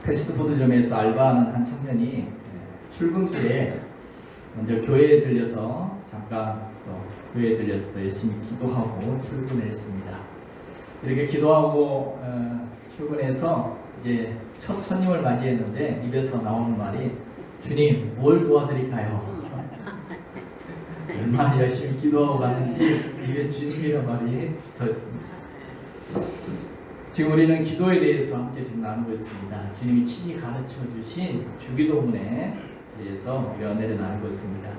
패스트푸드점에서 알바하는 한 청년이 출근길에 먼저 교회에 들려서 잠깐 또 교회에 들려서 열심히 기도하고 출근을 했습니다. 이렇게 기도하고 출근해서 이제 첫 손님을 맞이했는데 입에서 나오는 말이 주님 뭘 도와드릴까요? 얼마나 열심히 기도하고 갔는지 입에 주님이라는 말이 붙어있습니다. 지금 우리는 기도에 대해서 함께 지금 나누고 있습니다. 주님이 친히 가르쳐 주신 주기도문에 대해서 우리 은혜를 나누고 있습니다.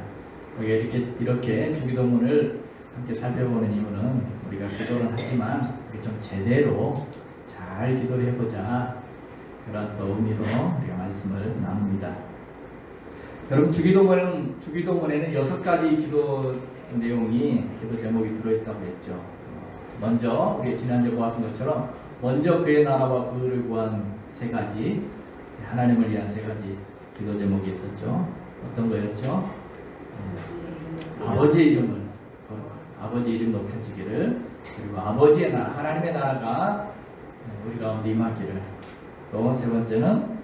우리가 이렇게 주기도문을 함께 살펴보는 이유는 우리가 기도를 하지만 좀 제대로 잘 기도를 해보자 그런 또 의미로 우리가 말씀을 나눕니다. 여러분 주기도문에는 6가지 기도 내용이 기도 제목이 들어있다고 했죠. 먼저 우리 지난주에 보았던 것처럼 먼저 그의 나라와 그를 구한 3가지 하나님을 위한 3가지 기도 제목이 있었죠. 어떤 거였죠? 아버지의 이름을 아버지 이름 높여지기를, 그리고 아버지의 나라 하나님의 나라가 우리 가운데 임하기를, 또 3번째는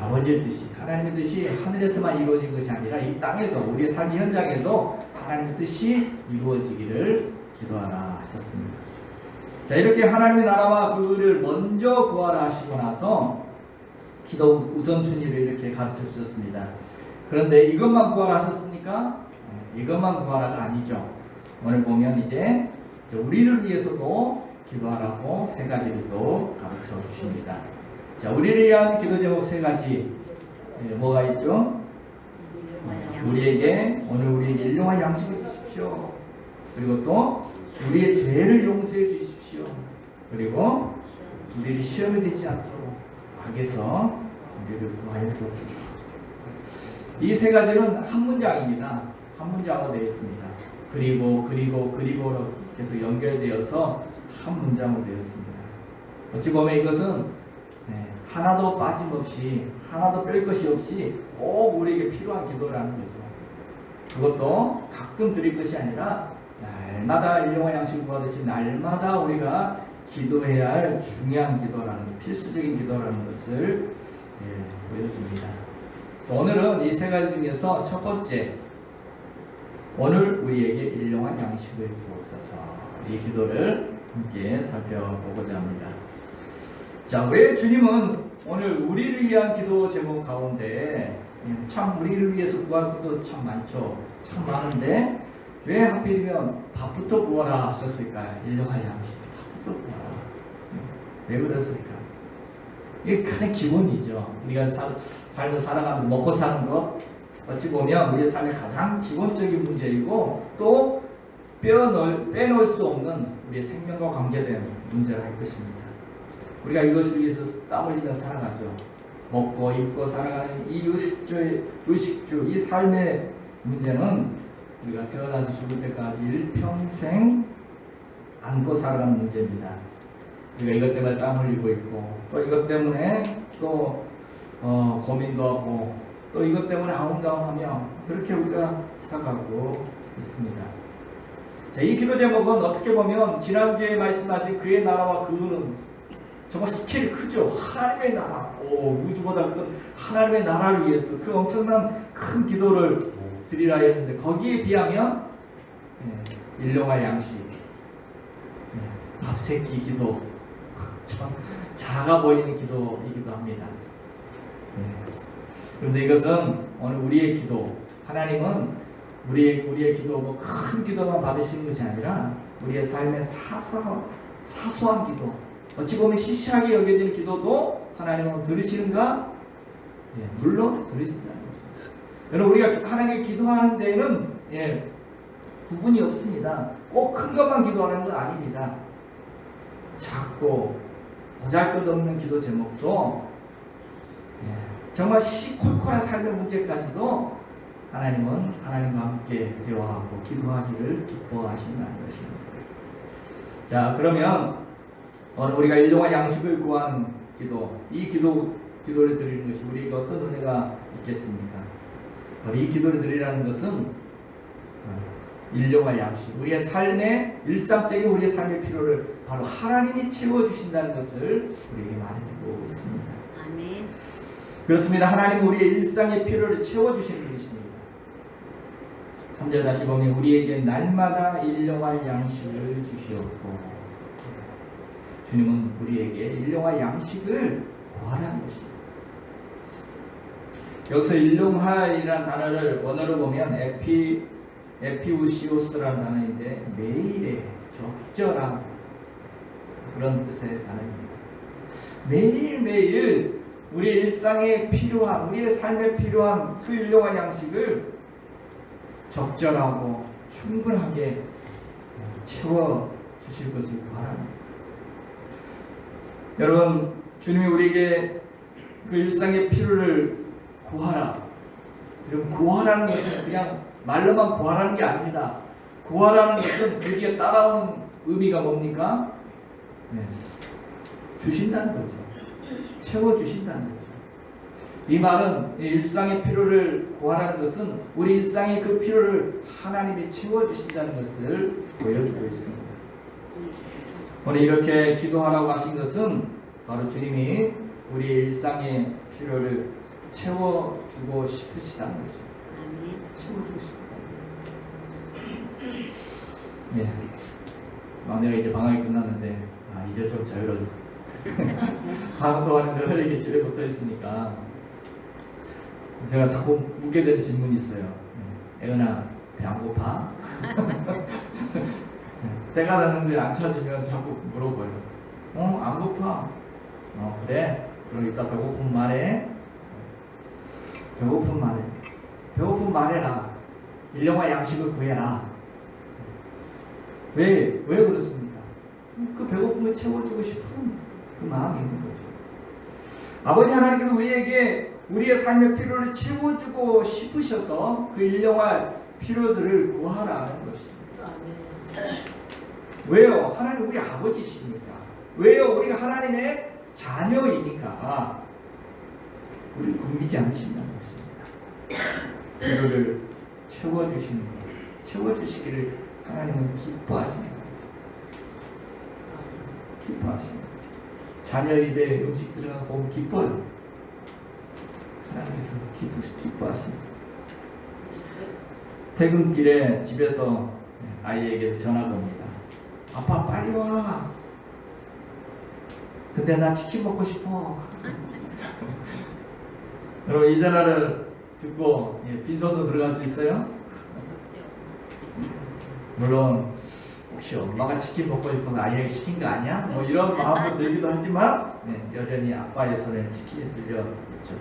아버지의 뜻이 하나님의 뜻이 하늘에서만 이루어진 것이 아니라 이 땅에도 우리의 삶의 현장에도 하나님의 뜻이 이루어지기를 기도하라 하셨습니다. 자, 이렇게 하나님의 나라와 그를 먼저 구하라 하시고 나서 기도 우선순위를 이렇게 가르쳐 주셨습니다. 그런데 이것만 구하라 하셨습니까? 이것만 구하라가 아니죠. 오늘 보면 이제 우리를 위해서도 기도하라고 3가지를 또 가르쳐 주십니다. 자, 우리를 위한 기도 제목 3가지 뭐가 있죠? 오늘 우리에게 일용할 양식을 주십시오. 그리고 또 우리의 죄를 용서해 주십시오. 그리고 우리를 시험에 들지 않도록 악에서 우리를 구하여 주옵소서. 이 3가지는 한 문장입니다. 한 문장으로 되어 있습니다. 그리고 계속 연결되어서 한 문장으로 되어 있습니다. 어찌 보면 이것은 하나도 빠짐없이 하나도 뺄 것이 없이 꼭 우리에게 필요한 기도라는 거죠. 그것도 가끔 드릴 것이 아니라 날마다 일용할 양식을 구하듯이 날마다 우리가 기도해야 할 중요한 기도라는, 필수적인 기도라는 것을 보여줍니다. 오늘은 이 3가지 중에서 첫 번째, 오늘 우리에게 일용할 양식을 주옵소서, 이 기도를 함께 살펴보고자 합니다. 자, 왜 주님은 오늘 우리를 위한 기도 제목 가운데 참 우리를 위해서 구할 것도 참 많죠. 참 많은데 왜 하필이면 밥부터 구하라 하셨을까요? 일용할 양식, 밥부터 구하라. 왜 그랬을까? 이게 가장 기본이죠. 우리가 삶을 살아가면서 먹고 사는 것, 어찌 보면 우리의 삶의 가장 기본적인 문제이고 또 빼놓을 수 없는 우리의 생명과 관계된 문제가 할 것입니다. 우리가 이것을 위해서 땀 흘리며 살아가죠. 먹고 입고 살아가는 이 의식주, 이 삶의 문제는 우리가 태어나서 죽을 때까지 일평생 안고 살아가는 문제입니다. 우리가 이것 때문에 땀 흘리고 있고 또 이것 때문에 또 고민도 하고 또 이것 때문에 아웅다웅하며 그렇게 우리가 살아가고 있습니다. 자, 이 기도 제목은 어떻게 보면 지난주에 말씀하신 그의 나라와 그는 정말 스케일이 크죠. 하나님의 나라, 우주보다 큰 하나님의 나라를 위해서 그 엄청난 큰 기도를 드리라 했는데 거기에 비하면 일용할 양식, 밥 3끼 기도, 참 작아 보이는 기도이기도 합니다. 그런데 이것은 오늘 우리의 기도, 하나님은 우리의 기도, 큰 기도만 받으시는 것이 아니라 우리의 삶의 사소한 기도, 어찌 보면 시시하게 여겨지는 기도도 하나님은 들으시는가? 물론 들으신다는 거죠. 여러분, 우리가 하나님께 기도하는 데에는 구분이 없습니다. 꼭 큰 것만 기도하는 건 아닙니다. 작고 보잘것없는 기도 제목도 정말 시콜콜한 삶의 문제까지도 하나님은 하나님과 함께 대화하고 기도하기를 기뻐하신다는 것입니다. 자, 그러면 오늘 우리가 일용할 양식을 구한 기도, 이 기도를 드리는 것이 우리에게 어떤 은혜가 있겠습니까? 이 기도를 드리라는 것은 일용할 양식, 우리의 삶의 일상적인 우리의 삶의 필요를 바로 하나님이 채워주신다는 것을 우리에게 말해주고 있습니다. 아멘. 그렇습니다. 하나님은 우리의 일상의 필요를 채워주시는 분이십니다. 3절 다시 보면 우리에게 날마다 일용할 양식을 주시옵고, 주님은 우리에게 일용할 양식을 구하라는 것입니다. 여기서 일용할이라는 단어를 원어로 보면 에피우시오스라는 단어인데 매일의 적절한 그런 뜻의 단어입니다. 매일매일 우리의 일상에 필요한, 우리의 삶에 필요한 그 일용할 양식을 적절하고 충분하게 채워주실 것을 바랍니다. 여러분, 주님이 우리에게 그 일상의 필요를 구하라. 그리고 구하라는 것은 그냥 말로만 구하라는 게 아닙니다. 구하라는 것은 그 뒤에 따라오는 의미가 뭡니까? 주신다는 거죠. 채워주신다는 거죠. 이 말은 일상의 필요를 구하라는 것은 우리 일상의 그 필요를 하나님이 채워주신다는 것을 보여주고 있습니다. 오늘 이렇게 기도하라고 하신 것은 바로 주님이 우리의 일상의 필요를 채워주고 싶으시다는 것입니다. 채워주고 싶다. 네. 막내가 이제 방학이 끝났는데 이제 좀 자유로워졌어. 방학 동안에 늘 이렇게 집에 붙어 있으니까 제가 자꾸 묻게 되는 질문이 있어요. 애은아, 배 안 고파? 때가 됐는데 안 찾으면 자꾸 물어봐요. 안 고파. 그래? 그럼 이따 배고픈 말해. 배고픈 말해. 배고픈 말해라. 일용할 양식을 구해라. 왜 그렇습니까? 그 배고픔을 채워주고 싶은 그 마음이 있는 거죠. 아버지 하나님께서 우리에게 우리의 삶의 필요를 채워주고 싶으셔서 그 일용할 필요들을 구하라는 것입니다. 왜요? 하나님 우리 아버지시니까. 왜요? 우리가 하나님의 자녀이니까. 우리 굶기지 않으신다는 것입니다. 필요를 채워주시는 것, 채워주시기를 하나님은 기뻐하시는 것입니다. 기뻐하십니다. 자녀 입에 음식 들어가고 보면 기뻐요. 하나님께서 기뻐하십니다. 퇴근길에 집에서 아이에게서 전화가 옵니다. 아빠 빨리 와. 근데 나 치킨 먹고 싶어. 여러분 이 전화를 듣고 빈손으로 들어갈 수 있어요? 물론 혹시 엄마가 치킨 먹고 싶어서 아이에게 시킨 거 아니야? 뭐 이런 마음도 들기도 하지만 여전히 아빠의 손에 치킨이 들려있죠.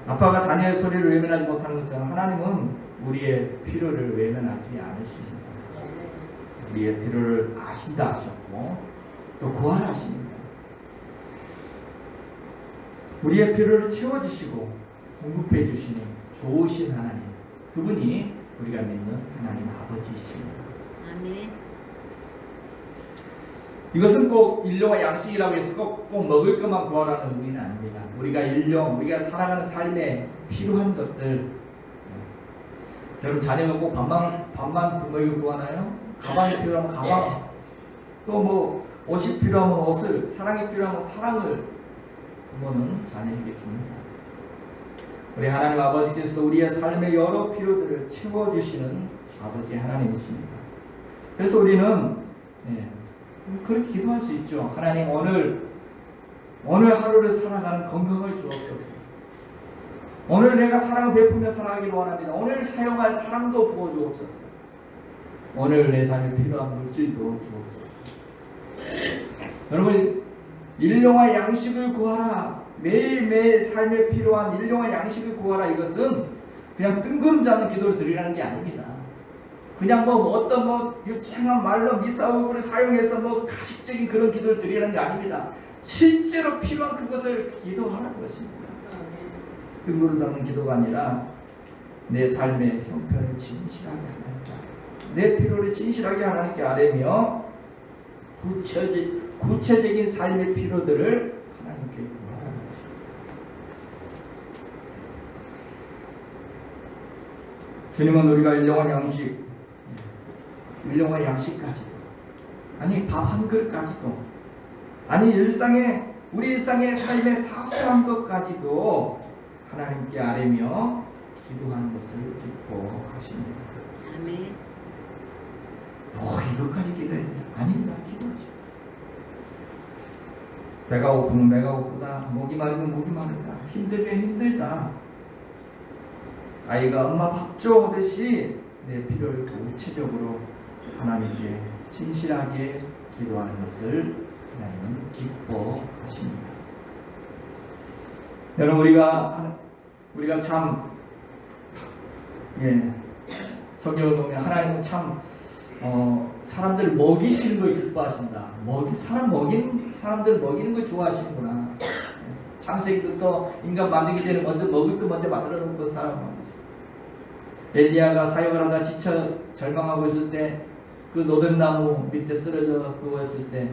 아빠가 자녀의 소리를 외면하지 못하는 것처럼 하나님은 우리의 필요를 외면하지 않으십니다. 우리의 필요를 아신다 하셨고 또 구하라 하십니다. 우리의 필요를 채워주시고 공급해 주시는 좋으신 하나님, 그분이 우리가 믿는 하나님 아버지이십니다. 아멘. 이것은 꼭 일용할 양식이라고 해서 꼭 먹을 것만 구하라는 의미는 아닙니다. 우리가 살아가는 삶에 필요한 것들. 여러분 자녀가 꼭 밥만 굶어이고 구하나요? 가방이 필요하면 가방, 또 뭐 옷이 필요하면 옷을, 사랑이 필요하면 사랑을 부모는 자녀에게 줍니다. 우리 하나님 아버지께서도 우리의 삶의 여러 필요들을 채워주시는 아버지 하나님이십니다. 그래서 우리는 그렇게 기도할 수 있죠. 하나님 오늘 하루를 살아가는 건강을 주옵소서. 오늘 내가 사랑을 베풀며 살아가기를 원합니다. 오늘 사용할 사랑도 부어주옵소서. 오늘 내 삶에 필요한 물질도 주옵소서. 여러분 일용할 양식을 구하라. 매일매일 삶에 필요한 일용할 양식을 구하라. 이것은 그냥 뜬구름지 않는 기도를 드리라는 게 아닙니다. 그냥 어떤 유창한 말로 미사오를 사용해서 가식적인 그런 기도를 드리라는 게 아닙니다. 실제로 필요한 그것을 기도하라는 것입니다. 뜬구름 잡는 기도가 아니라 내 삶의 형편을 진실하게 하나님께, 내 필요를 진실하게 하나님께 아뢰며 구체적인 삶의 필요들을 하나님께 구하라는 것입니다. 주님은 우리가 일용할 양식까지도, 아니 밥 한 그릇까지도, 아니 일상의 우리 일상의 삶의 사소한 것까지도 하나님께 아뢰며 기도하는 것을 기뻐하십니다. 아멘. 이것까지 기도해야 아닙니다. 기도하지. 배가 고프면 배가 고프다. 목이 마르면 목이 마르다. 힘들면 힘들다. 아이가 엄마 밥 줘 하듯이 내 필요를 구체적으로 하나님께 진실하게 기도하는 것을 하나님은 기뻐하십니다. 여러분 우리가 참 성경을 보면 하나님은 참 사람들 먹이시는 걸 기뻐하신다. 사람들 먹이는 걸 좋아하시는구나. 창세기부터 인간 만들게 되는 먼저 먹을 거 먼저 만들어 놓고 살아가는 거지. 엘리야가 사역을 하다 지쳐 절망하고 있을 때 그 노들나무 밑에 쓰러져 누워있을 때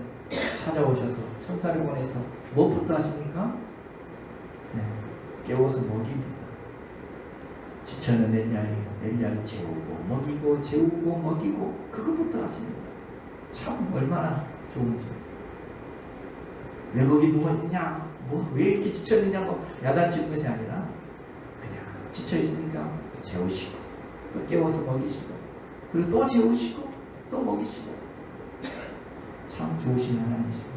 찾아오셔서 천사를 보내서 무엇부터 하십니까? 깨워서 먹입니다. 지쳐있는 엘리야를 재우고 먹이고 재우고 먹이고 그것부터 하십니다. 참 얼마나 좋은지. 왜 거기 누워있느냐, 왜 이렇게 지쳐있느냐, 야단치는 것이 아니라 그냥 지쳐있으니까 재우시고 또 깨워서 먹이시고 그리고 또 재우시고 또 먹이시고 참 좋으신 하나님이십니다.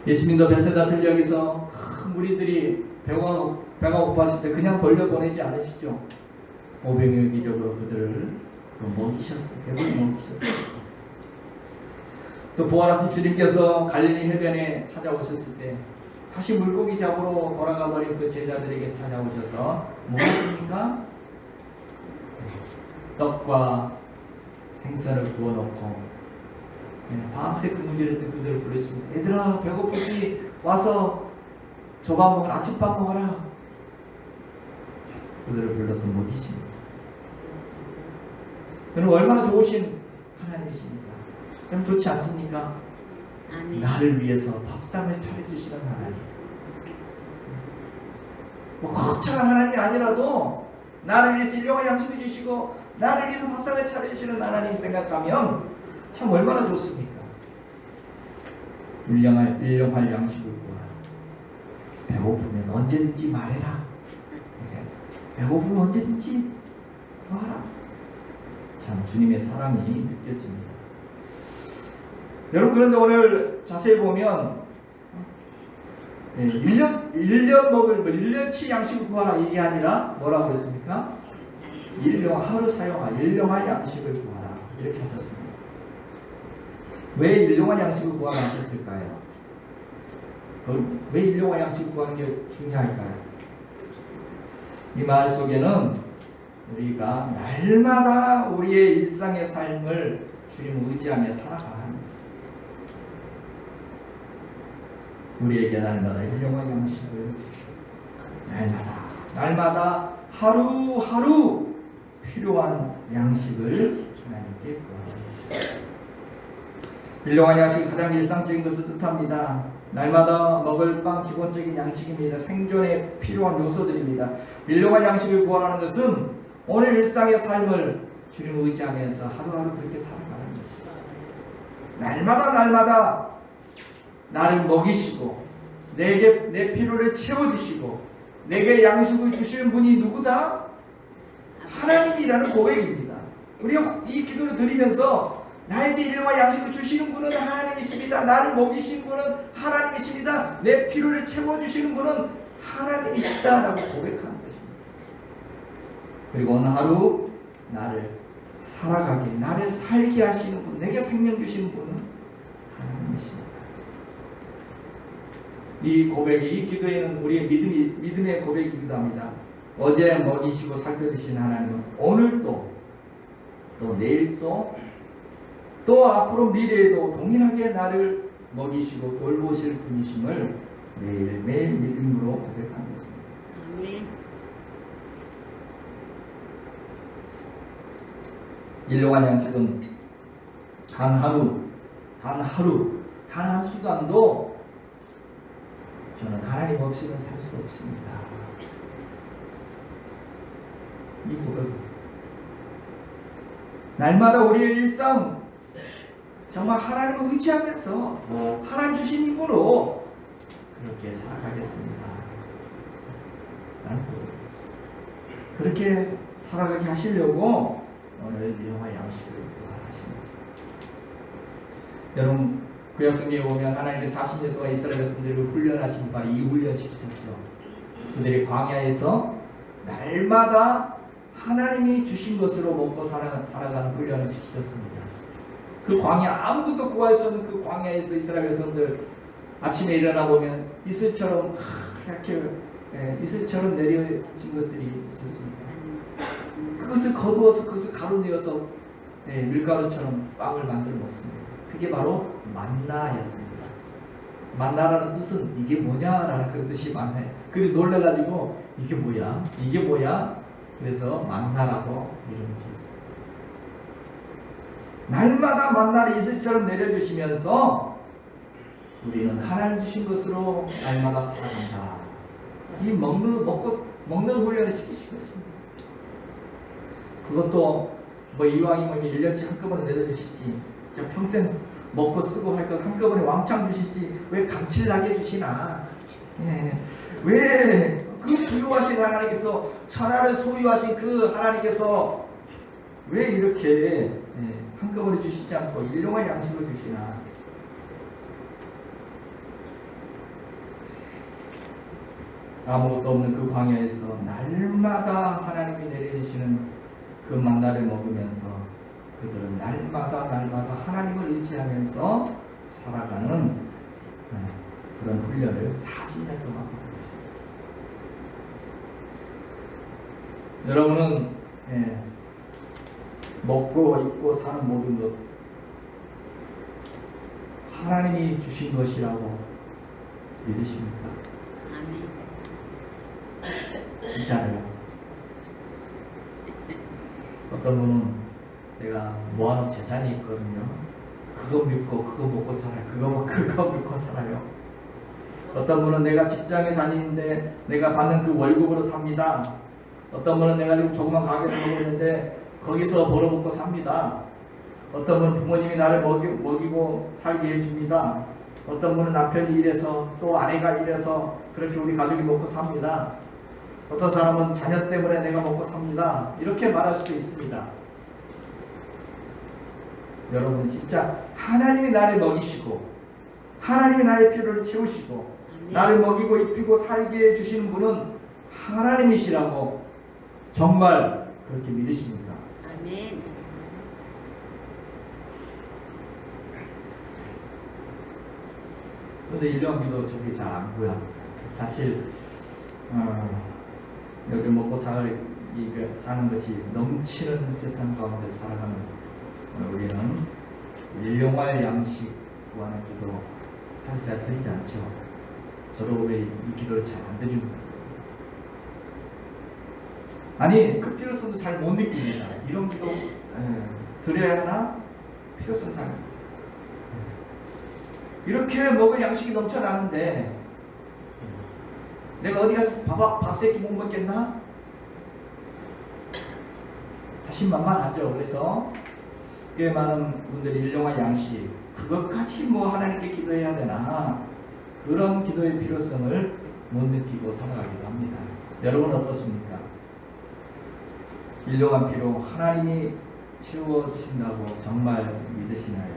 예수 믿어 베세다 들녘에서 큰 무리들이 배가 고팠을 때 그냥 돌려보내지 않으시죠. 500일 기적으로 그들을 먹이셨어요. 배불리 먹이셨어요. 또 부활하신 주님께서 갈릴리 해변에 찾아오셨을 때 다시 물고기 잡으러 돌아가 버린 그 제자들에게 찾아오셔서 무엇입니까? 떡과 생선을 구워놓고 밤새 근무질했던 그들을 부르시면서 얘들아 배고프지? 와서 조밥 먹으라, 아침밥 먹어라. 그들을 불러서 먹이십니다. 여러분 얼마나 좋으신 하나님이십니까? 여러분 좋지 않습니까? 아멘. 나를 위해서 밥상을 차려주시는 하나님. 거창한 하나님이 아니라도 나를 위해서 일용할 양식을 주시고 나를 위해서 밥상을 차려주시는 하나님 생각하면 참 얼마나 좋습니까? 일용할 양식을 구하라. 배고프면 언제든지 말해라. 배고프면 언제든지 구하라. 참 주님의 사랑이 느껴집니다. 여러분 그런데 오늘 자세히 보면 1년 먹을 1년치 양식을 구하라 이게 아니라 뭐라고 그랬습니까? 하루 사용할 일용할 양식을 구하라 이렇게 하셨습니다. 왜 일용할 양식을 구하라 하셨을까요? 왜 일용할 양식을 구하는 게 중요할까요? 이 말 속에는 우리가 날마다 우리의 일상의 삶을 주님을 의지하며 살아가는 것입니다. 우리에게 날마다 일용할 양식을 주시고 날마다 하루하루 필요한 양식을 하나님께 구합니다. 일용할 양식이 가장 일상적인 것을 뜻합니다. 날마다 먹을 빵 기본적인 양식입니다. 생존에 필요한 요소들입니다. 일용할 양식을 구하라는 것은 오늘 일상의 삶을 주님을 의지하면서 하루하루 그렇게 살아가는 것입니다. 날마다 나를 먹이시고 내 필요를 채워주시고 내게 양식을 주시는 분이 누구다? 하나님이라는 고백입니다. 우리가 이 기도를 드리면서 나에게 일용할 양식을 주시는 분은 하나님이십니다. 나를 먹이시는 분은 하나님이십니다. 내 필요를 채워주시는 분은 하나님이시다라고 고백하는 것입니다. 그리고 오늘 하루 나를 살아가게, 나를 살게 하시는 분, 내게 생명 주시는 분은 하나님이십니다. 이 고백이, 이 기도에는 우리의 믿음의 고백이기도 합니다. 어제 먹이시고 살펴주신 하나님은 오늘도 또 내일도 또 앞으로 미래에도 동일하게 나를 먹이시고 돌보실 분이심을 매일매일 믿음으로 고백하는 것입니다. 아멘. 일용할 양식은 단 하루, 단 한 수간도 저는 하나님 없이는 살 수 없습니다. 이 고백. 날마다 우리의 일상 정말 하나님을 의지하면서 하나님 주신 힘으로 그렇게 살아가겠습니다. 라는 거예요. 그렇게 살아가게 하시려고 오늘 일용할 양식을 하신 거죠. 여러분 구약성경에 보면 하나님께서 40년 동안 이스라엘 백성들을 훈련하신 바로 이 훈련시키셨죠. 그들이 광야에서 날마다 하나님이 주신 것으로 먹고 살아가는 훈련을 시키셨습니다. 그 광야, 아무것도 구할 수 없는 그 광야에서 이스라엘 백성들 아침에 일어나 보면 이슬처럼 하얗게 이슬처럼 내려진 것들이 있었습니다. 그것을 거두어서 그것을 가루내어서 밀가루처럼 빵을 만들어 먹습니다. 그게 바로 만나였습니다. 만나라는 뜻은 이게 뭐냐라는 그런 뜻이 만나요. 그래서 놀라가지고 이게 뭐야? 이게 뭐야? 그래서 만나라고 이름을 지었습니다. 날마다 만나를 이슬처럼 내려주시면서 우리는 하나님 주신 것으로 날마다 살아간다. 이 먹는 훈련을 시키신 것입니다. 그것도 뭐 이왕이면 1년치 한꺼번에 내려주시지, 평생 먹고 쓰고 할 것 한꺼번에 왕창 주시지 왜 감칠나게 주시나? 왜 그 부유하신 하나님께서 천하를 소유하신 그 하나님께서 왜 이렇게 한꺼번에 주시지 않고 일용할 양식을 주시나? 아무것도 없는 그 광야에서 날마다 하나님이 내려주시는 그 만나를 먹으면서 그들은 날마다 하나님을 의지하면서 살아가는 그런 훈련을 40년 동안 하고 있습니다. 여러분은 먹고 입고 사는 모든 것 하나님이 주신 것이라고 믿으십니까? 진짜요. 어떤 분은 내가 모아놓은 재산이 있거든요. 그거 믿고 그거 먹고 살아요. 그거 믿고 살아요. 어떤 분은 내가 직장에 다니는데 내가 받는 그 월급으로 삽니다. 어떤 분은 내가 지금 조그만 가게를 하고 있는데 거기서 벌어먹고 삽니다. 어떤 분은 부모님이 나를 먹이고 살게 해줍니다. 어떤 분은 남편이 일해서 또 아내가 일해서 그렇게 우리 가족이 먹고 삽니다. 어떤 사람은 자녀 때문에 내가 먹고 삽니다. 이렇게 말할 수도 있습니다. 여러분 진짜 하나님이 나를 먹이시고 하나님이 나의 필요를 채우시고 나를 먹이고 입히고 살게 해주시는 분은 하나님이시라고 정말 그렇게 믿으십니까? 아멘. 그런데 일용 기도 저게 잘 안 보여. 사실 요즘 먹고 사는 것이 넘치는 세상 가운데 살아가는 우리는 일용할 양식 구하는 기도 사실 잘 드리지 않죠. 저도 왜 이 기도를 잘 안 드리는 것 같습니다. 아니 그 필요성도 잘 못 느낍니다. 이런 기도 드려야 하나? 필요성 잘 이렇게 먹을 양식이 넘쳐나는데 내가 어디 가서 밥 세끼 못 먹겠나? 자신만만하죠. 그래서 꽤 많은 분들이 일용할 양식 그것까지 뭐 하나님께 기도해야 되나 그런 기도의 필요성을 못 느끼고 살아가기도 합니다. 여러분은 어떻습니까? 일용할 필요 하나님이 채워주신다고 정말 믿으시나요?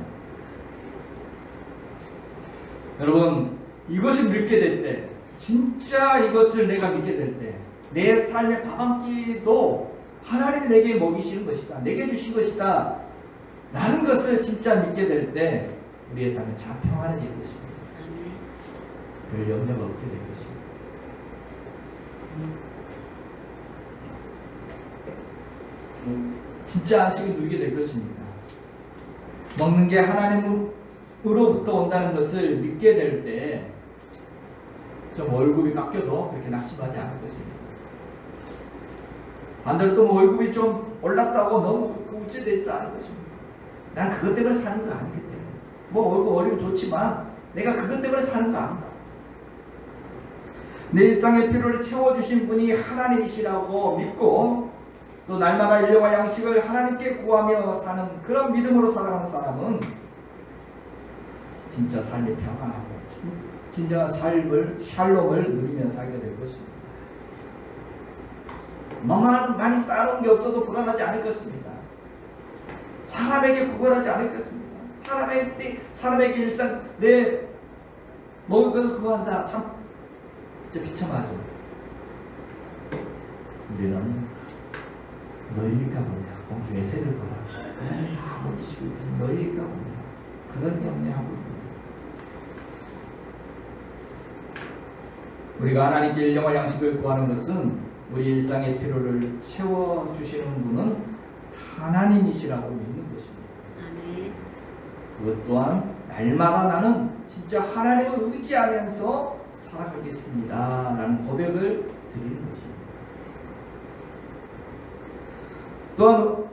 여러분 이것을 믿게 될 때 진짜 이것을 내가 믿게 될 때 내 삶의 밥 한 끼도 하나님이 내게 먹이시는 것이다. 내게 주신 것이다. 라는 것을 진짜 믿게 될 때 우리의 삶은 참 평안해질 것입니다. 별 염려가 없게 될 것입니다. 진짜 안식을 누리게 될 것입니다. 먹는 게 하나님으로부터 온다는 것을 믿게 될 때 좀 월급이 깎여도 그렇게 낙심하지 않을 것입니다. 반대로 또 월급이 좀 올랐다고 너무 우쭐대지도 않을 것입니다. 난 그것 때문에 사는 거 아니기 때문에 뭐 월급 좋지만 내가 그것 때문에 사는 거 아니다. 내 일상의 필요를 채워주신 분이 하나님이시라고 믿고 또 날마다 일용할 양식을 하나님께 구하며 사는 그런 믿음으로 살아가는 사람은 진짜 삶이 평안하고 진정한 삶을 샬롬을 누리며 살게 될 것입니다. 많이 쌓아놓은 게 없어도 불안하지 않을 것입니다. 사람에게 구걸하지 않을 것입니다. 사람에게 일상 내 먹을 것을 구한다. 참 진짜 비참하죠. 우리는 너희가 뭐냐 공중의 새를 봐라. 아버지 너희가 뭐냐 그런 염려하고 있습니다. 우리가 하나님께 일용할 양식을 구하는 것은 우리 일상의 필요를 채워주시는 분은 하나님이시라고 믿는 것입니다. 아멘. 그것 또한 날마다 나는 진짜 하나님을 의지하면서 살아가겠습니다 라는 고백을 드리는 것입니다.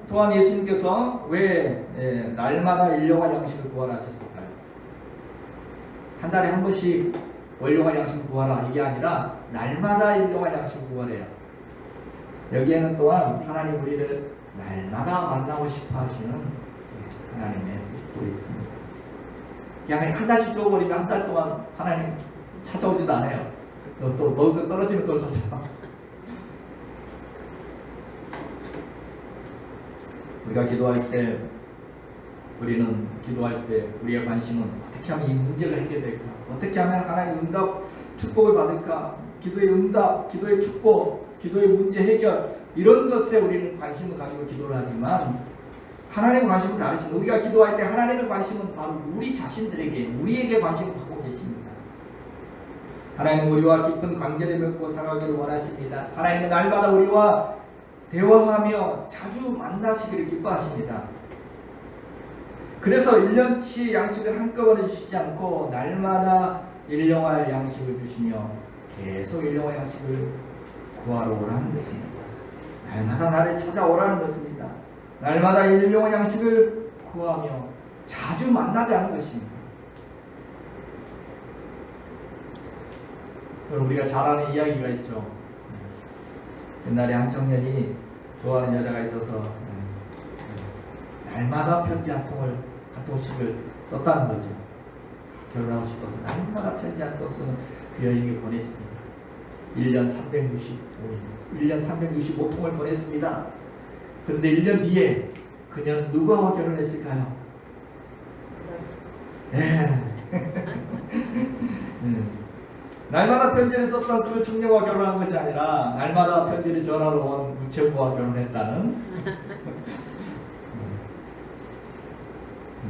또한 예수님께서 왜 날마다 일용할 양식을 구하라 하셨을까요? 한 달에 한 번씩 일용할 양식을 구하라 이게 아니라 날마다 일용할 양식을 구하래요. 여기에는 또한 하나님 우리를 날마다 만나고 싶어 하시는 하나님의 뜻도 있습니다. 그냥 한 달씩 줘버리면 한 달 동안 하나님 찾아오지도 않아요. 또 먹을 거 떨어지면 또 찾아와. 우리가 기도할 때 우리의 관심은 어떻게 하면 이 문제가 해결될까? 어떻게 하면 하나님의 응답, 축복을 받을까? 기도의 응답, 기도의 축복, 기도의 문제 해결 이런 것에 우리는 관심을 가지고 기도를 하지만 하나님의 관심은 다르십니다. 우리가 기도할 때 하나님의 관심은 바로 우리 자신들에게, 우리에게 관심을 갖고 계십니다. 하나님은 우리와 깊은 관계를 맺고 살아가기를 원하십니다. 하나님은 날마다 우리와 대화하며 자주 만나시기를 기뻐하십니다. 그래서 1년치 양식을 한꺼번에 주시지 않고 날마다 일용할 양식을 주시며 계속 일용할 양식을 구하러 오라는 것입니다. 날마다 나를 찾아오라는 것입니다. 날마다 일용할 양식을 구하며 자주 만나자는 것입니다. 우리가 잘 아는 이야기가 있죠. 옛날에 한 청년이 좋아하는 여자가 있어서 날마다 편지 한 통씩을 썼다는 거죠. 결혼하고 싶어서 날마다 편지 한 통 쓰는 그 여인에게 보냈습니다. 1년 365통을 보냈습니다. 그런데 1년 뒤에 그녀는 누구와 결혼했을까요? 날마다 편지를 썼던 그 청년과 결혼한 것이 아니라 날마다 편지를 전하러 온 우체부와 결혼했다는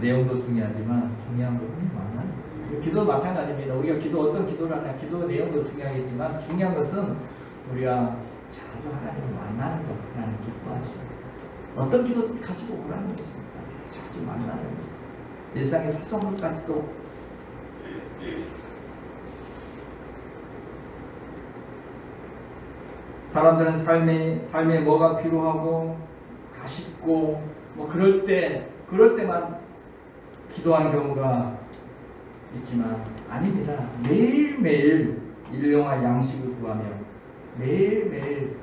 내용도 중요하지만 중요한 것은 만나는 거죠. 기도도 마찬가지입니다. 우리가 어떤 기도를 하냐, 기도 내용도 중요하겠지만 중요한 것은 우리가 자주 하나님을 만나는 것, 하나님 기뻐하시고 어떤 기도든 가지고 오라는 것입니다. 자주 만나자는 것입니다. 일상의 사소한 것까지도 사람들은 삶에 뭐가 필요하고 아쉽고 뭐 그럴 때만 기도하는 경우가 있지만 아닙니다. 매일매일 일용할 양식을 구하며 매일매일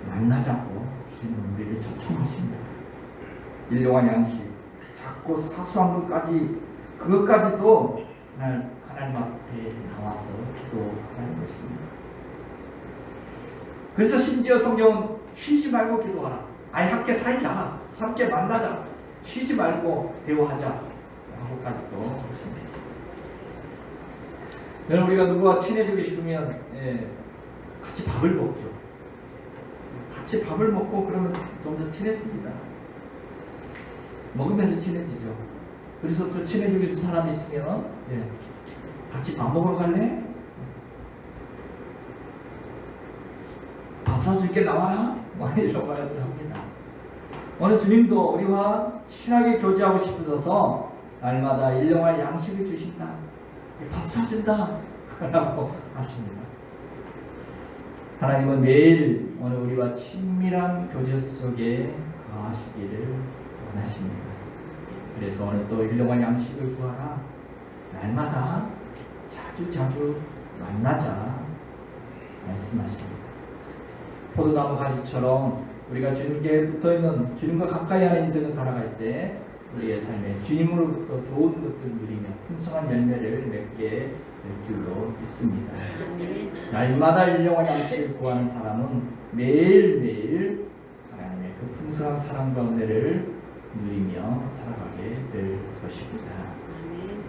만나자고 주님은 우리를 초청하십니다. 일용할 양식, 작고 사소한 그것까지도 하나님 앞에 나와서 기도하는 것입니다. 그래서 심지어 성경은 쉬지 말고 기도하라. 아니 함께 살자. 함께 만나자. 쉬지 말고 대화하자. 하고까지도 그렇습니다. 여러분 우리가 누구와 친해지고 싶으면 같이 밥을 먹죠. 같이 밥을 먹고 그러면 좀 더 친해집니다. 먹으면서 친해지죠. 그래서 또 친해지고 싶은 사람이 있으면 같이 밥 먹으러 갈래? 밥 사줄게 나와라? 이런 말을 합니다. 오늘 주님도 우리와 친하게 교제하고 싶으셔서 날마다 일용할 양식을 주신다. 밥 사준다. 라고 하십니다. 하나님은 매일 오늘 우리와 친밀한 교제 속에 거하시기를 원하십니다. 그래서 오늘 또 일용할 양식을 구하라. 날마다 자주 만나자 말씀하십니다. 포도나무 가지처럼 우리가 주님께 붙어있는 주님과 가까이 하는 인생을 살아갈 때 우리의 삶에 주님으로부터 좋은 것들을 누리며 풍성한 열매를 맺게 될 줄로 믿습니다. 아멘. 날마다 일용할 양식을 구하는 사람은 매일매일 하나님의 그 풍성한 사랑과 은혜를 누리며 살아가게 될 것입니다. 아멘.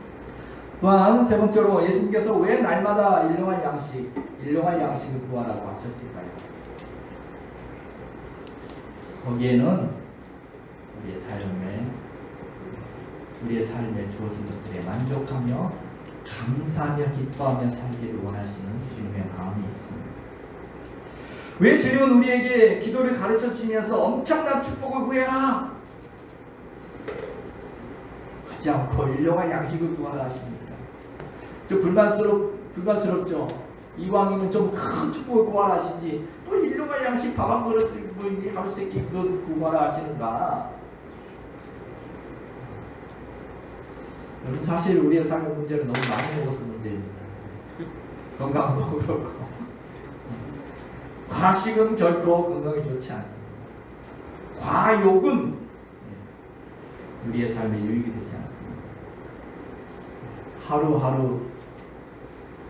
또한 세 번째로 예수님께서 왜 날마다 일용할 양식을 구하라고 하셨을까요? 거기에는 우리의 삶에 주어진 것들에 만족하며 감사하며 기뻐하며 살기를 원하시는 주님의 마음이 있습니다. 왜 주님은 우리에게 기도를 가르쳐 주면서 엄청난 축복을 구해라 하지 않고 일용할 양식을 구하라 하십니다. 좀 불만스럽죠? 이왕이면 좀 큰 축복을 구하라 하시지 또 일용할 양식 밥 한 그릇 뭐 하루 세끼 그거 구하라 하시는가? 여러분 사실 우리의 삶의 문제는 너무 많이 먹어서 문제입니다. 건강도 그렇고 과식은 결코 건강에 좋지 않습니다. 과욕은 우리의 삶에 유익이 되지 않습니다. 하루하루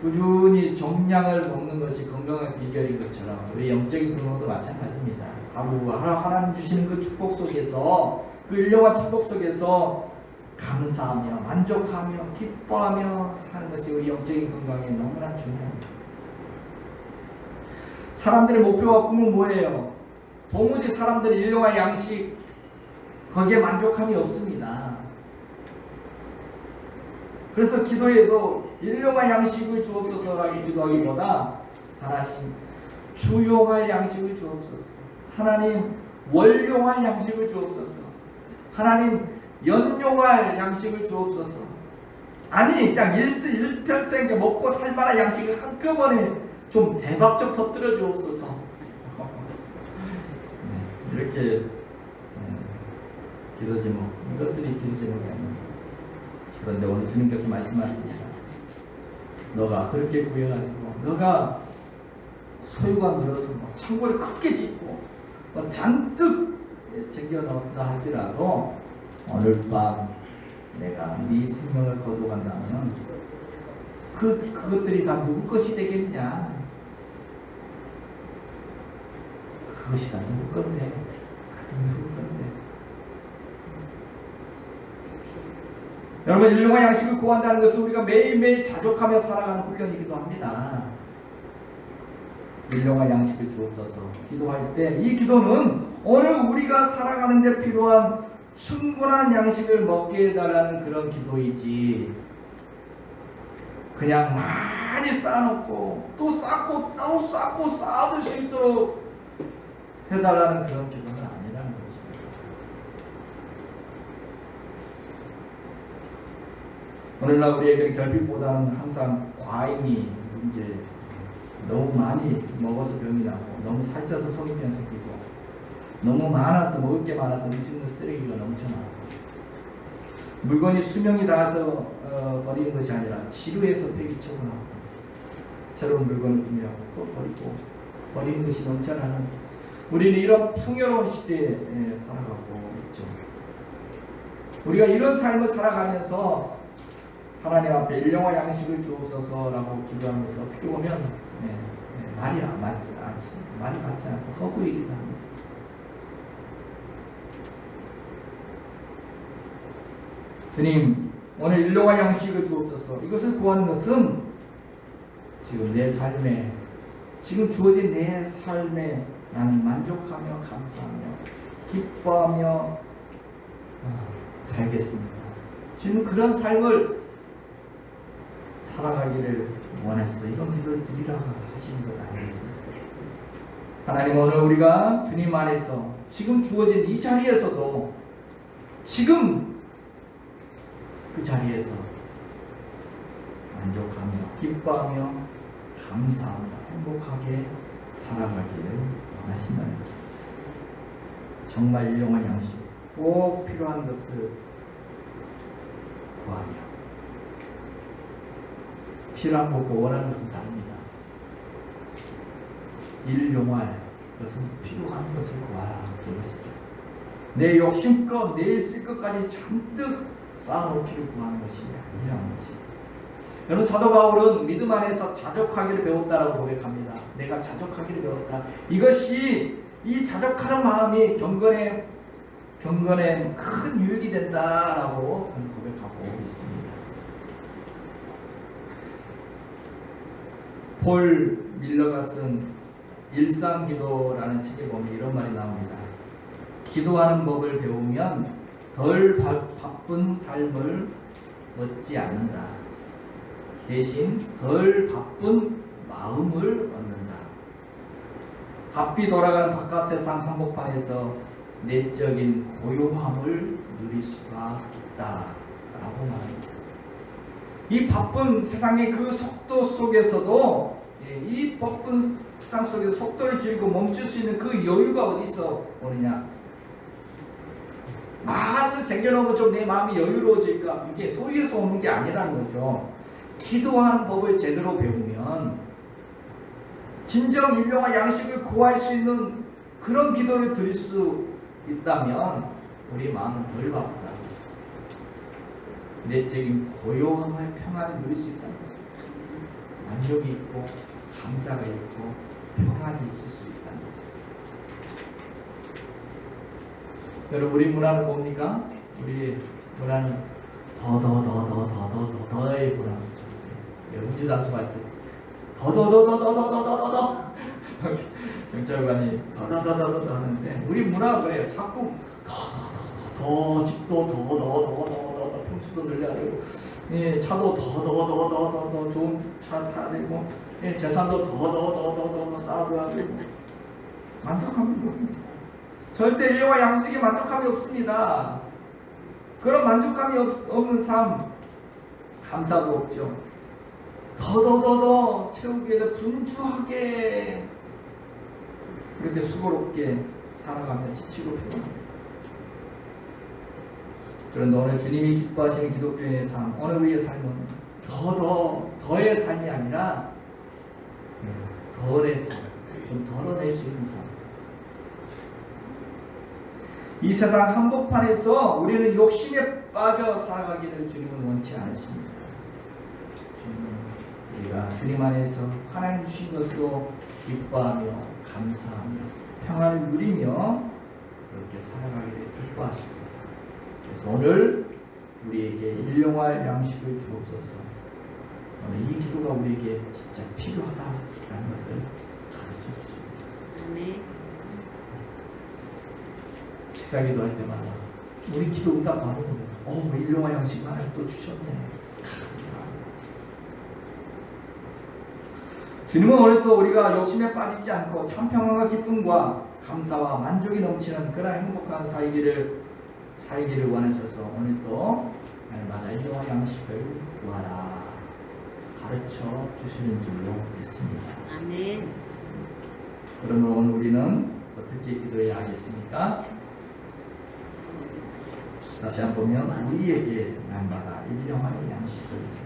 꾸준히 정량을 먹는 것이 건강의 비결인 것처럼 우리 영적인 건강도 마찬가지입니다. 하루하루 하나님 주시는 그 축복 속에서 그 일용할 축복 속에서 감사하며 만족하며 기뻐하며 사는 것이 우리 영적인 건강에 너무나 중요합니다. 사람들의 목표와 꿈은 뭐예요? 도무지 사람들의 일용할 양식 거기에 만족함이 없습니다. 그래서 기도에도 일용할 양식을 주옵소서라고 기도하기보다 하나님 주용할 양식을 주옵소서, 하나님 월용할 양식을 주옵소서, 하나님 연용할 양식을 주옵소서. 아니 그냥 일평생 먹고 살만한 양식을 한꺼번에 좀 대박적 터뜨려 주옵소서. 이렇게 기도 제목, 이것들이 기도 제목이 아닙니다. 그런데 오늘 주님께서 말씀하십니다. 너가 그렇게 구해가지고 너가 소유가 늘어서 창고를 크게 짓고 잔뜩 챙겨 넣었다 할지라도 오늘 밤 내가 네 생명을 거둬간다면 그것들이 다 누구 것이 되겠냐? 그것이 다 누구 건데? 누구 건데? 여러분 일용할 양식을 구한다는 것은 우리가 매일매일 자족하며 살아가는 훈련이기도 합니다. 일용할 양식을 주옵소서 기도할 때 이 기도는 오늘 우리가 살아가는 데 필요한 충분한 양식을 먹게 해달라는 그런 기도이지 그냥 많이 쌓아놓고 또 쌓고 또 쌓고 쌓아둘 수 있도록 해달라는 그런 기도는 아니라는 것입니다. 오늘날 우리에게는 결핍보다는 항상 과잉이 문제, 너무 많이 먹어서 병이 나고 너무 살쪄서 성인병 생기고 너무 많아서 먹을 게 많아서 음식물 쓰레기가 넘쳐나고 물건이 수명이 닿아서 버리는 것이 아니라 지루해서 폐기처분 하고 새로운 물건을 구매하고 또 버리고 버리는 것이 넘쳐나는 우리는 이런 풍요로운 시대에 살아가고 있죠. 우리가 이런 삶을 살아가면서 하나님 앞에 일용할 양식을 주옵소서라고 기도하면서 어떻게 보면 말이 맞지 않아서 허구이기도 합니다. 주님 오늘 일용할 양식을 주옵소서. 이것을 구하는 것은 지금 내 삶에 지금 주어진 내 삶에 나는 만족하며 감사하며 기뻐하며 살겠습니다. 주님 그런 삶을 살아가기를 원했어. 이런 기도를 드리라고 하시는 것 아니겠습니까? 하나님 오늘 우리가 주님 안에서 지금 주어진 이 자리에서도 지금 그 자리에서 만족하며 기뻐하며 감사하며 행복하게 살아가기를 원하신다는 것입니다. 정말 일용할 양식 꼭 필요한 것을 구하며 필요한 것과 원하는 것은 다릅니다. 일용할 것은 필요한 것을 구하라 그것이죠. 내 욕심껏 내 있을 것까지 잔뜩 쌓아놓기를 구하는 것이 아니라는 것입니다. 여러분 사도 바울은 믿음 안에서 자족하기를 배웠다라고 고백합니다. 내가 자족하기를 배웠다. 이것이 이 자족하는 마음이 경건에 큰 유익이 된다라고 저는 고백하고 있습니다. 폴 밀러가 쓴 일상기도라는 책에 보면 이런 말이 나옵니다. 기도하는 법을 배우면 덜 바쁜 삶을 얻지 않는다. 대신 덜 바쁜 마음을 얻는다. 바삐 돌아가는 바깥 세상 한복판에서 내적인 고요함을 누릴 수가 있다라고 말합니다. 이 바쁜 세상의 그 속도 속에서도 이 바쁜 세상 속에서 속도를 줄이고 멈출 수 있는 그 여유가 어디서 오느냐? 많은 쟁겨놓으면 좀 내 마음이 여유로워질까? 그게 소위에서 오는 게 아니라는 거죠. 기도하는 법을 제대로 배우면 진정 일용할 양식을 구할 수 있는 그런 기도를 드릴 수 있다면 우리 마음은 덜 바쁘다. 내적인 고요함을 평안을 누릴 수 있다는 것입니다. 만족이 있고 감사가 있고 평안이 있을 수 있다는 것입니다. 여러분 우리 문화를 봅니까? 우리 문화는 더의 문화입니다. 음주 단속할 때 더더더더더더더더더 경찰관이 더더더더더 하는데 우리 문화가 그래요. 자꾸 더 집도 더 평수도 늘려야 되고 차도 더 좋은 차 타야 되고 재산도 더 쌓아둬야 되고 만족함이 뭐입니까? 절대 일용할 양식에 만족함이 없습니다. 그런 만족감이 없는 삶 감사도 없죠. 더 채우기 위해서 분주하게 그렇게 수고롭게 살아가며 지치고 피곤합니다. 그런데 오늘 주님이 기뻐하시는 기독교인의 삶, 오늘 우리의 삶은 더의 삶이 아니라 덜의 삶, 좀 덜어낼 수 있는 삶. 이 세상 한복판에서 우리는 욕심에 빠져 살아가기를 주님은 원치 않으십니다. 우리가 주님 안에서 하나님 주신 것으로 기뻐하며 감사하며 평안을 누리며 그렇게 살아가기를 기뻐하십니다. 그래서 오늘 우리에게 일용할 양식을 주옵소서. 오늘 이 기도가 우리에게 진짜 필요하다라는 것을 가르쳐 주십니다. 아멘. 식사 기도할 때마다 우리 기도 응답 받은 겁니다. 일용할 양식 하나님 또 주셨네. 감사합니다. 주님은 오늘 또 우리가 욕심에 빠지지 않고 참 평안과 기쁨과 감사와 만족이 넘치는 그런 행복한 살기를 원하셔서 오늘 또 날마다 일용할 양식을 구하라 가르쳐 주시는 줄로 믿습니다. 아멘. 그러므로 오늘 우리는 어떻게 기도해야 하겠습니까? 다시 한번 보면 우리에게 날마다 일용할 양식을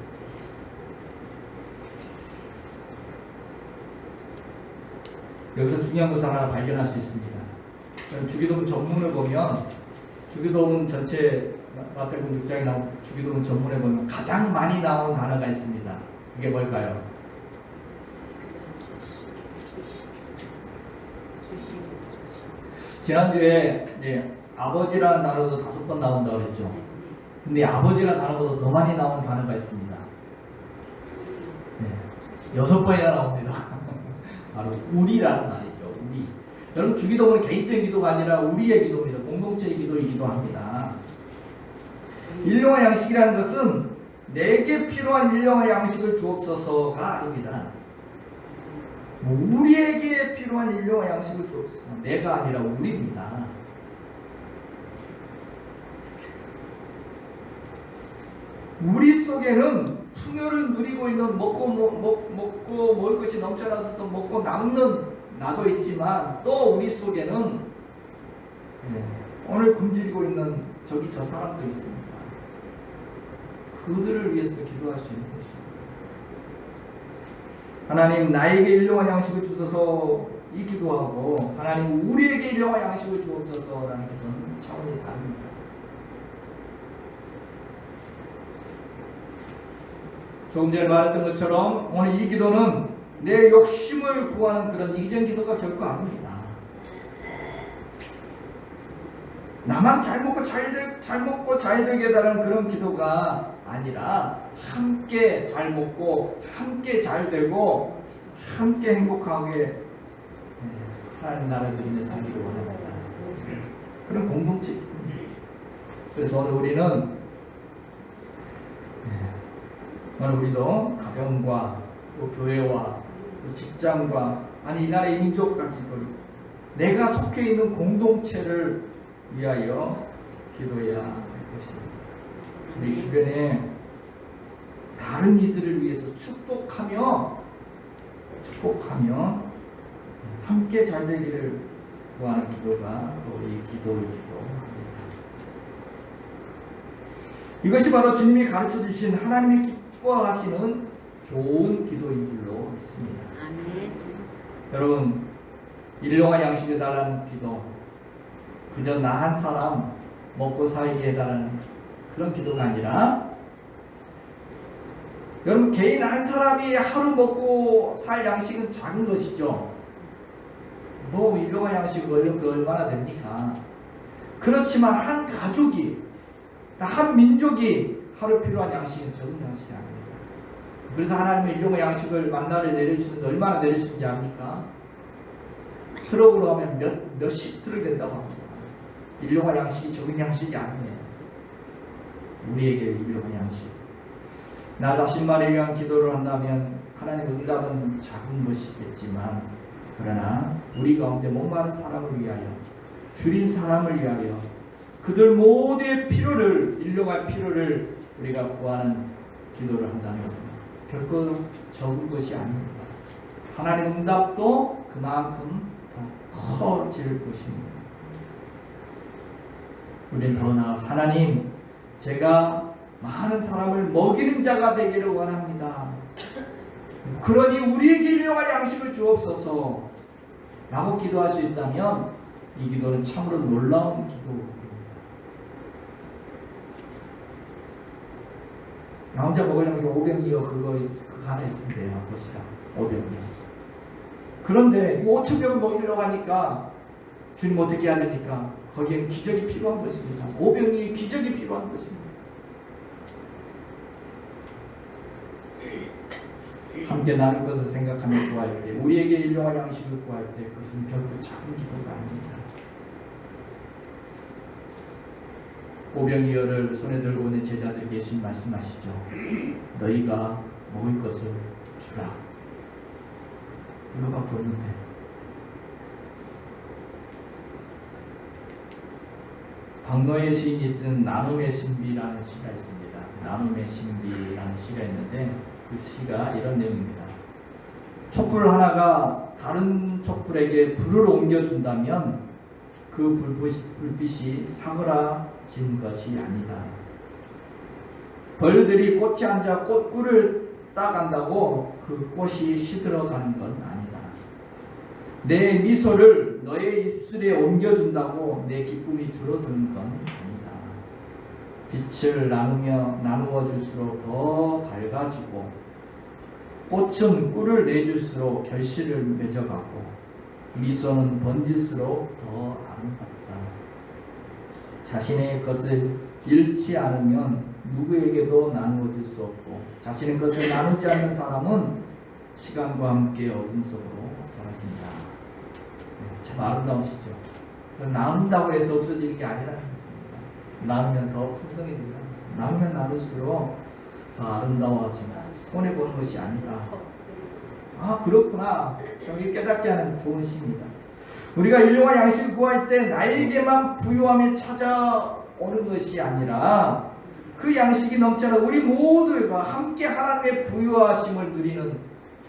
여기서 중요한 것을 하나 발견할 수 있습니다. 주기도문 전문을 보면 주기도문 전체 마태복음 6장에 나온 주기도문 전문에 보면 가장 많이 나온 단어가 있습니다. 그게 뭘까요? 지난주에 아버지라는 단어도 5번 나온다고 그랬죠. 근데 아버지라는 단어보다 더 많이 나온 단어가 있습니다. 6번이나 나옵니다. 바로 우리라는 말이죠. 우리. 여러분 주기도문은 개인적인 기도가 아니라 우리의 기도입니다. 공동체의 기도이기도 합니다. 일용할 양식이라는 것은 내게 필요한 일용할 양식을 주옵소서가 아닙니다. 우리에게 필요한 일용할 양식을 주옵소서. 내가 아니라 우리입니다. 우리 속에는 풍요를 누리고 있는 먹고 먹을 것이 넘쳐나서 또 먹고 남는 나도 있지만 또 우리 속에는 오늘 굶주리고 있는 저 사람도 있습니다. 그들을 위해서 기도할 수 있는 것입니다. 하나님 나에게 일용할 양식을 주소서 이 기도하고 하나님 우리에게 일용할 양식을 주옵소서라는 기도는 차원이 다릅니다. 조금 전에 말했던 것처럼 오늘 이 기도는 내 욕심을 구하는 그런 이기적 기도가 결코 아닙니다. 나만 잘 먹고 잘 되게 해달라는 그런 기도가 아니라 함께 잘 먹고 함께 잘 되고 함께 행복하게 하나님 나라를 누리며 살기를 원합니다. 그런 공동체. 그래서 오늘 우리도 가정과 또 교회와 또 직장과 아니 이 나라의 민족까지도 내가 속해 있는 공동체를 위하여 기도해야 할 것입니다. 우리 주변에 다른 이들을 위해서 축복하며 함께 잘 되기를 구하는 기도가 또 이 기도이기도 합니다. 이것이 바로 주님이 가르쳐 주신 하나님의 기뻐하시는 좋은 기도인 줄로 믿습니다. 아멘. 여러분, 일용할 양식을 달라는 기도, 그저 나 한 사람 먹고 살게 해달라는 그런 기도가 아니라 여러분 개인 한 사람이 하루 먹고 살 양식은 작은 것이죠. 뭐 일용할 양식 얼마나 됩니까? 그렇지만 한 가족이 한 민족이 하루 필요한 양식은 적은 양식이 아닙니다. 그래서 하나님의 일용할 양식을 만나를 내려주시는데 얼마나 내려주시는지 압니까? 트럭으로 하면 몇십 트럭 된다고 합니다. 일용할 양식이 적은 양식이 아니에요. 우리에게 일용할 양식. 나 자신만을 위한 기도를 한다면 하나님의 응답은 작은 것이겠지만 그러나 우리 가운데 목마른 사람을 위하여 줄인 사람을 위하여 그들 모두의 필요를 일용할 필요를 우리가 구하는 기도를 한다는 것은 결코 적은 것이 아닙니다. 하나님의 응답도 그만큼 더 커질 것입니다. 우리는 더 나아가서 하나님 제가 많은 사람을 먹이는 자가 되기를 원합니다. 그러니 우리에게 일용할 양식을 주옵소서 라고 기도할 수 있다면 이 기도는 참으로 놀라운 기도입니다. 나 혼자 먹으려면 500이요 그거 하나 있으면 돼요. 도시락 500이요. 그런데 5,000병을 먹이려고 하니까 주님 어떻게 해야 됩니까? 거기에는 기적이 필요한 것입니다. 5병이 기적이 필요한 것입니다. 함께 나눌 것을 생각하며 구할 때 우리에게 일용할 양식을 구할 때 그것은 결코 작은 기도가 아닙니다. 5병이어를 손에 들고 오는 제자들에게 예수님 말씀하시죠. 너희가 먹을 것을 주라. 이거밖에 없는데 박노해 시인이 쓴 나눔의 신비라는 시가 있습니다. 나눔의 신비라는 시가 있는데 그 시가 이런 내용입니다. 촛불 하나가 다른 촛불에게 불을 옮겨준다면 그 불빛이 사그라진 것이 아니다. 벌들이 꽃에 앉아 꿀을 따간다고 그 꽃이 시들어가는 건 아니다. 내 미소를 너의 입술에 옮겨준다고 내 기쁨이 줄어드는 건 아니다. 빛을 나누어 줄수록 더 밝아지고 꽃은 꿀을 내줄수록 결실을 맺어가고 미소는 번질수록 더 아름답다. 자신의 것을 잃지 않으면 누구에게도 나누어 줄 수 없고 자신의 것을 나누지 않는 사람은 시간과 함께 어둠 속으로 사라진다. 참 아름다우시죠? 나눈다고 해서 없어지는 게 아니라는 것입니다. 나누면 더 풍성해진다. 나누면 나눌수록 더 아름다워지나 손해보는 것이 아니다. 아 그렇구나. 저기 깨닫게 하는 좋은 시입니다. 우리가 일용할 양식을 구할 때 나에게만 부유함이 찾아오는 것이 아니라 그 양식이 넘쳐나 우리 모두가 함께 하나님의 부유하심을 누리는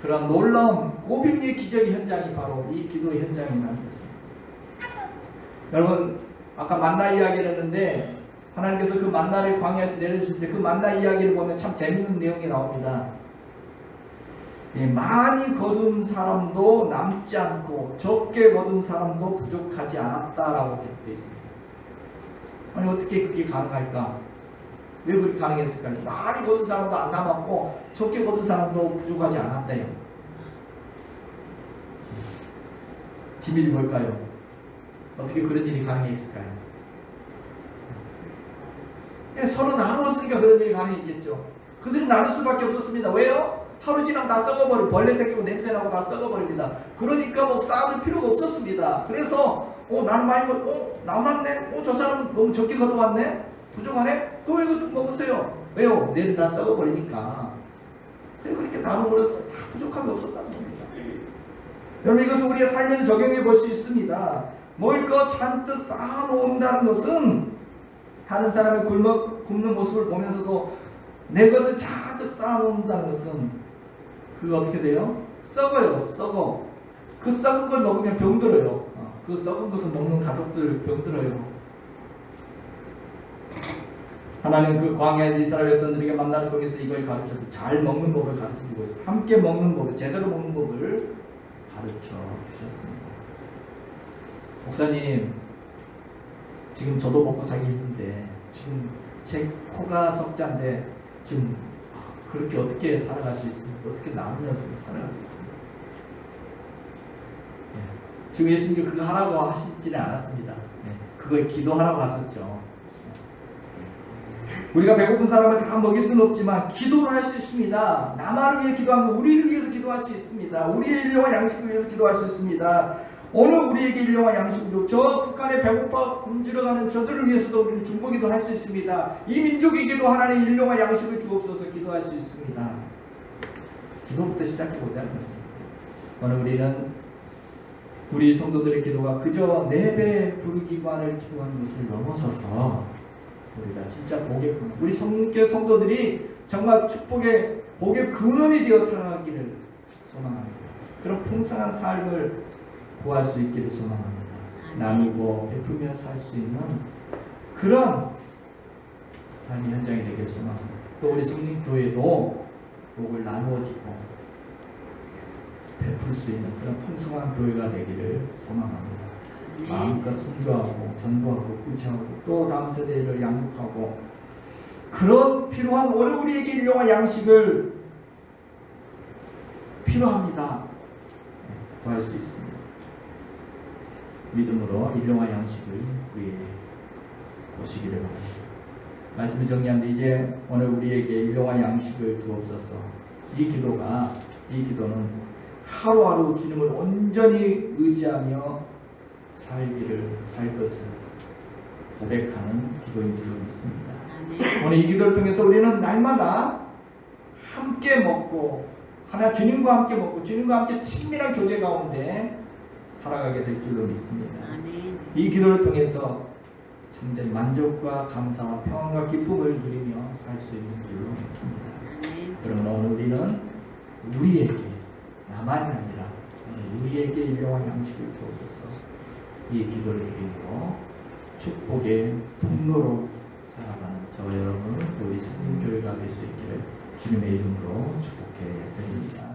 그런 놀라운 고백의 기적의 현장이 바로 이 기도의 현장이라는 것입니다. 여러분 아까 만나 이야기를 했는데 하나님께서 그 만나를 광야에서 내려주실 때 그 만나 이야기를 보면 참 재밌는 내용이 나옵니다. 많이 거둔 사람도 남지 않고 적게 거둔 사람도 부족하지 않았다라고 기록되어 있습니다. 아니 어떻게 그게 가능할까? 왜 그렇게 가능했을까요? 많이 거둔 사람도 안 남았고 적게 거둔 사람도 부족하지 않았대요. 비밀이 뭘까요? 어떻게 그런 일이 가능했을까요? 서로 나누었으니까 그런 일이 가능했겠죠. 그들이 나눌 수밖에 없었습니다. 왜요? 하루 지나면 다 썩어버리고 벌레 새끼고 냄새나고 다 썩어버립니다. 그러니까 뭐 쌓아둘 필요가 없었습니다. 그래서 나는 많이 남았네? 저 사람 너무 적게 걷어왔네? 부족하네? 그럼 이것도 먹으세요. 왜요? 내일 다 썩어버리니까. 그렇게 나눔으로 다 부족함이 없었다는 겁니다. 여러분 이것은 우리의 삶에도 적용해 볼 수 있습니다. 먹을 것 잔뜩 쌓아놓는다는 것은 다른 사람이 굶는 모습을 보면서도 내 것을 잔뜩 쌓아놓는다는 것은 그거 어떻게 돼요? 썩어요. 썩어. 그 썩은 걸 먹으면 병들어요. 그 썩은 것을 먹는 가족들 병들어요. 하나님 그 광야에서 이스라엘 백성들에게 만나는 통해서 이걸 가르쳐주고 잘 먹는 법을 가르쳐주고 있어요. 함께 먹는 법을, 제대로 먹는 법을 가르쳐 주셨습니다. 목사님, 지금 저도 먹고 살기 힘든데 지금 제 코가 석자인데 지금 그렇게 어떻게 살아갈 수 있습니까? 어떻게 나누면서 살아갈 수 있습니까? 지금 예수님도 그거 하라고 하시지는 않았습니다. 그거 기도하라고 하셨죠. 우리가 배고픈 사람을 다 먹일 수는 없지만 기도를 할 수 있습니다. 나만을 위해 기도하면 우리를 위해서 기도할 수 있습니다. 우리의 일용할 양식을 위해서 기도할 수 있습니다. 오늘 우리에게 일용할 양식을 주고 저 북한에 배고파 굶주려가는 저들을 위해서도 우리는 중보기도 할 수 있습니다. 이 민족에게도 하나님 일용할 양식을 주옵소서 기도할 수 있습니다. 기도부터 시작해보자는 것입니다. 오늘 우리는 우리 성도들의 기도가 그저 내 배 부르기만을 기도하는 것을 넘어서서 우리가 진짜 복의 근원, 우리 성교 성도들이 정말 축복의 복의 근원이 되어 살아가기를 소망합니다. 그런 풍성한 삶을 구할 수 있기를 소망합니다. 나누고 베풀며 살 수 있는 그런 삶의 현장이 되기를 소망합니다. 또 우리 성림교회도 복을 나누어주고 베풀 수 있는 그런 풍성한 교회가 되기를 소망합니다. 마음껏 순교하고 전도하고 구체하고 또 다음 세대를 양육하고 그런 필요한 오늘 우리에게 일용할 양식을 필요합니다. 구할 수 있습니다. 믿음으로 일용할 양식을 구해 보시기를 바랍니다. 말씀을 정리하는데 이제 오늘 우리에게 일용할 양식을 주옵소서. 이 기도는 하루하루 주님을 온전히 의지하며 살 것을 고백하는 기도인 줄로 믿습니다. 오늘 이 기도를 통해서 우리는 날마다 함께 먹고 주님과 함께 먹고 주님과 함께 친밀한 교제 가운데 살아가게 될 줄로 믿습니다. 이 기도를 통해서 참된 만족과 감사와 평안과 기쁨을 누리며 살 수 있는 줄로 믿습니다. 그러면 오늘 우리는 우리에게 나만이 아니라 우리에게 일용할 양식을 주옵소서. 이 기도를 드리고 축복의 통로로 살아가는 저와 여러분 우리 성림교회가 될 수 있기를 주님의 이름으로 축복해 드립니다.